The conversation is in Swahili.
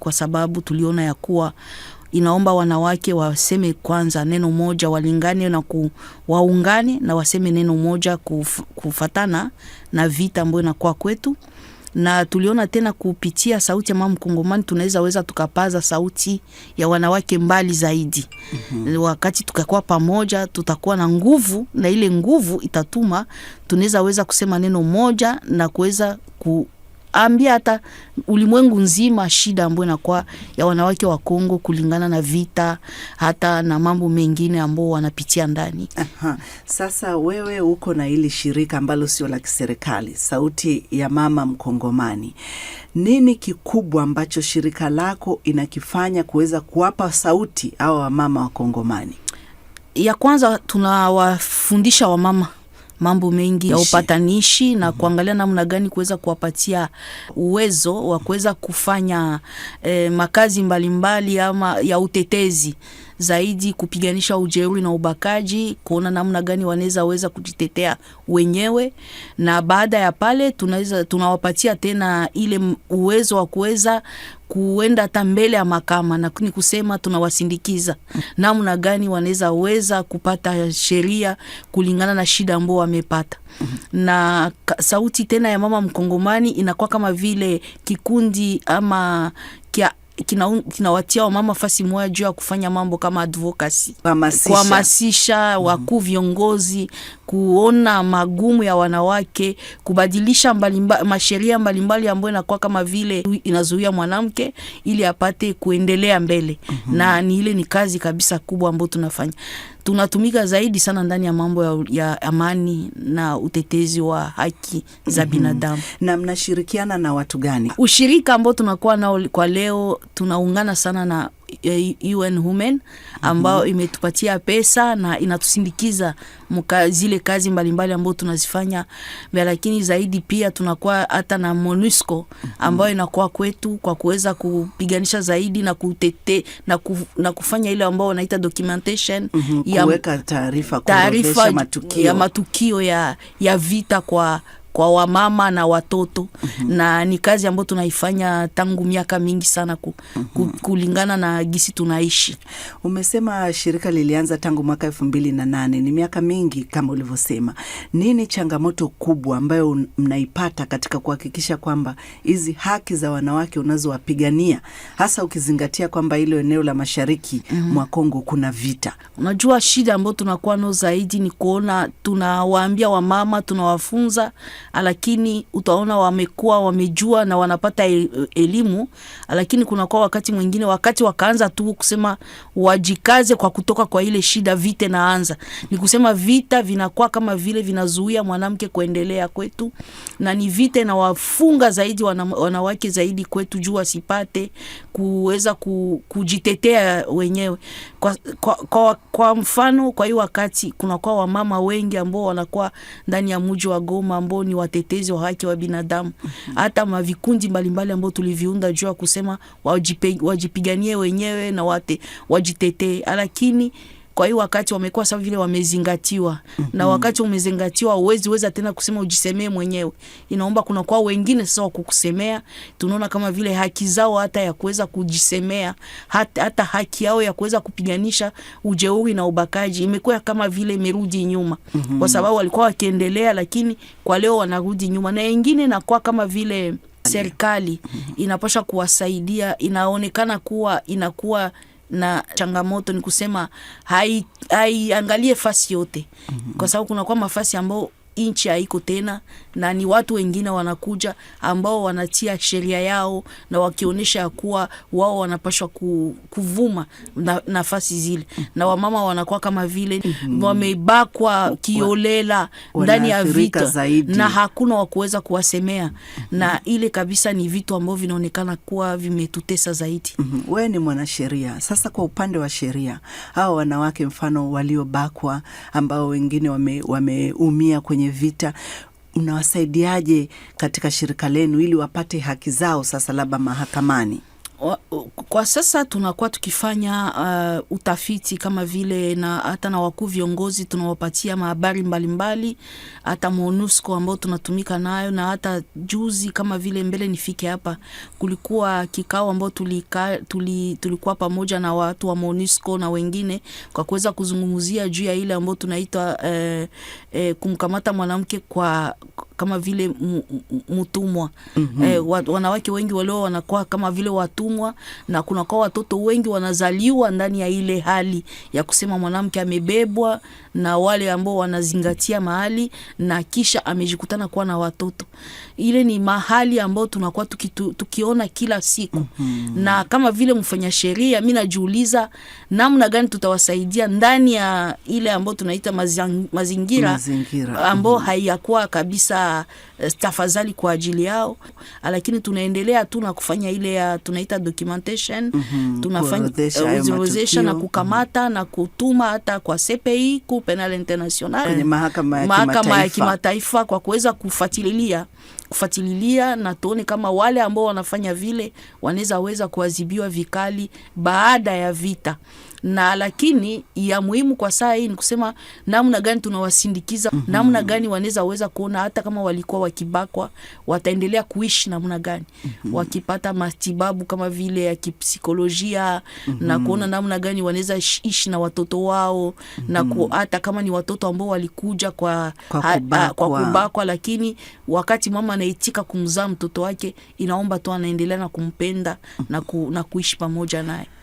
kwa sababu tuliona ya kuwa inaomba wanawake waseme kwanza neno moja, walingane na waungane na waseme neno moja kufatana na vita ambayo inakuwa kwetu. Na tuliona tena kupitia sauti ya mama Mkongomani tunaweza tukapaza sauti ya wanawake mbali zaidi. Wakati tukakuwa pamoja tutakuwa na nguvu, na ile nguvu itatuma tunaweza kusema neno moja na kuweza ambia hata ulimwengu nzima shida ambayo inakuwa ya wanawake wa Kongo kulingana na vita hata na mambo mengine ambao wanapitia ndani. Sasa wewe uko na hili shirika ambalo sio la kiserikali, Sauti ya Mama Mkongomani. Nini kikubwa ambacho shirika lako inakifanya kuweza kuwapa sauti hao wamama wa Kongomani? Ya kwanza tunawafundisha wamama mambo mengi ya upatanishi na kuangalia namna gani kuweza kuwapatia uwezo wa kuweza kufanya makazi mbalimbali ama ya utetezi zaidi, kupiganisha ujeuri na ubakaji, kuona namna gani wanaweza kujitetea wenyewe. Na baada ya pale tunawapatia tena ile uwezo wa kuweza kuenda hata mbele ya mahakama, na ni kusema tunawasindikiza namna gani wanaweza kupata sheria kulingana na shida ambao wamepata. Na sauti tena ya mama Mkongomani inakuwa kama vile kikundi ama kinawatia wamama fasi moja juu ya kufanya mambo kama advocacy, kuhamasisha wakuu viongozi, kuona magumu ya wanawake, kubadilisha masheria mbalimbali ambayo inakuwa kama vile inazuia mwanamke ili apate kuendelea mbele. Na ni kazi kabisa kubwa ambayo tunafanya. Tunatumika zaidi sana ndani ya mambo ya amani na utetezi wa haki za binadamu. Na mnashirikiana na watu gani? Ushirika ambao tunakuwa nao kwa leo, tunaungana sana na UN Women ambao imetupatia pesa na inatusindikiza zile kazi mbalimbali ambao tunazifanya. Lakini zaidi pia tunakuwa hata na MONUSCO ambao inakuwa kwetu kwa kuweza kupiganisha zaidi na kutete na kufanya ile ambao wanaita documentation ya kuweka taarifa ya matukio ya vita kwa wamama na watoto. Na ni kazi ambayo tunaifanya tangu miaka mingi sana kulingana na gisi tunaishi. Umesema shirika lilianza tangu mwaka 2008, ni miaka mingi kama ulivyosema. Nini changamoto kubwa ambayo mnaipata katika kuhakikisha kwamba hizi haki za wanawake unazowapigania, hasa ukizingatia kwamba ile eneo la mashariki mwa Kongo kuna vita? Unajua shida ambayo tunakuwa nayo zaidi ni kuona tunawaambia wamama, tunawafunza, lakini utaona wamejua na wanapata elimu, lakini kuna kwa wakati mwingine wakaanza tu kusema wajikaze kwa kutoka kwa ile shida, vita naanza. Ni kusema vita vinakuwa kama vile vinazuia mwanamke kuendelea kwetu, na ni vita na wafunga zaidi wanawake zaidi kwetu juu wasipate kuweza kujitetea wenyewe. Kwa mfano, kwa hiyo wakati kuna kwa wamama wengi ambao wanakuwa ndani ya mji wa Goma ambao ni watetezi wa haki wa binadamu. Hata mavikundi mbalimbali ambao tuliviunda juu ya kusema wajipiganie wenyewe na wajitetee, lakini kwa hiyo wakati wamekuwa sawa vile wamezingatiwa. Na wakati umezingatiwa uwezi tena kusema ujisemee mwenyewe. Inaomba kuna kwa wengine sasa wa kukusemea. Tunaona kama vile haki zao hata ya kuweza kujisemea, hata haki yao ya kuweza kupiganisha ujeuri na ubakaji imekuwa kama vile imerudi nyuma. Kwa sababu walikuwa wakiendelea, lakini kwa leo wanarudi nyuma. Na wengine na kwa kama vile serikali inapaswa kuwasaidia, inaonekana kuwa inakuwa na changamoto, ni kusema haiangalie fasi yote. Kwa sababu kuna kwa mafasi ambao inchi haiko tena, na ni watu wengine wanakuja ambao wanatia sheria yao na wakionyesha kuwa wao wanapaswa kuvuma nafasi zile, na wamama wanakuwa kama vile wamebakwa kiolela ndani ya vita na hakuna wa kuweza kuwasemea. Na ile kabisa ni vitu ambavyo vinaonekana kuwa vimetutesa zaidi. Wewe ni mwanasheria. Sasa kwa upande wa sheria, hao wanawake mfano waliobakwa ambao wengine wameumia kwenye vita, unawasaidiaje katika shirika lenu ili wapate haki zao sasa labda mahakamani? Kwa sasa tunakuwa tukifanya utafiti kama vile na hata na wakuu viongozi tunawapatia mahabari mbalimbali, hata MONUSCO ambao tunatumika nayo, na hata juzi kama vile mbele nifike hapa kulikuwa kikao ambao tulikuwa pamoja na watu wa MONUSCO na wengine kwa kuweza kuzungumzia juu ya ile ambao tunaita kumkamata mwanamke kwa kama vile mtumwa. Wanawake wengi walio wanakuwa kama vile watumwa, na kuna kwa watoto wengi wanazaliwa ndani ya ile hali ya kusema mwanamke amebebwa na wale ambao wanazingatia mahali na kisha amejikutana kuwa na watoto. Ile ni mahali ambao tunakuwa tukiona kila siku. Na kama vile mfanya sheria, mimi najiuliza namna gani tutawasaidia ndani ya ile ambao tunaita mazingira ambao hayakuwa kabisa tafadhali kwa ajili yao, lakini tunaendelea tu na kufanya ile ya tunaita documentation, tunafanya orodhesha na kukamata na kutuma hata kwa CPI, Cour Penal International, kwenye mahakama ya kimataifa kwa kuweza kufuatilia na tuone kama wale ambao wanafanya vile weza kuadhibiwa vikali baada ya vita. Na lakini ya muhimu kwa saa hii ni kusema namna gani tunawasindikiza, namna gani weza kuona hata kama walikuwa wakibakwa wataendelea kuishi namna gani, wakipata matibabu kama vile ya kipsikolojia, na kuona namna gani wanaweza ishi na watoto wao, na hata kama ni watoto ambao walikuja kwa kubakwa, lakini wakati mama anaitika kumzaa mtoto wake, inaomba tu anaendelea na kumpenda na kuishi pamoja naye.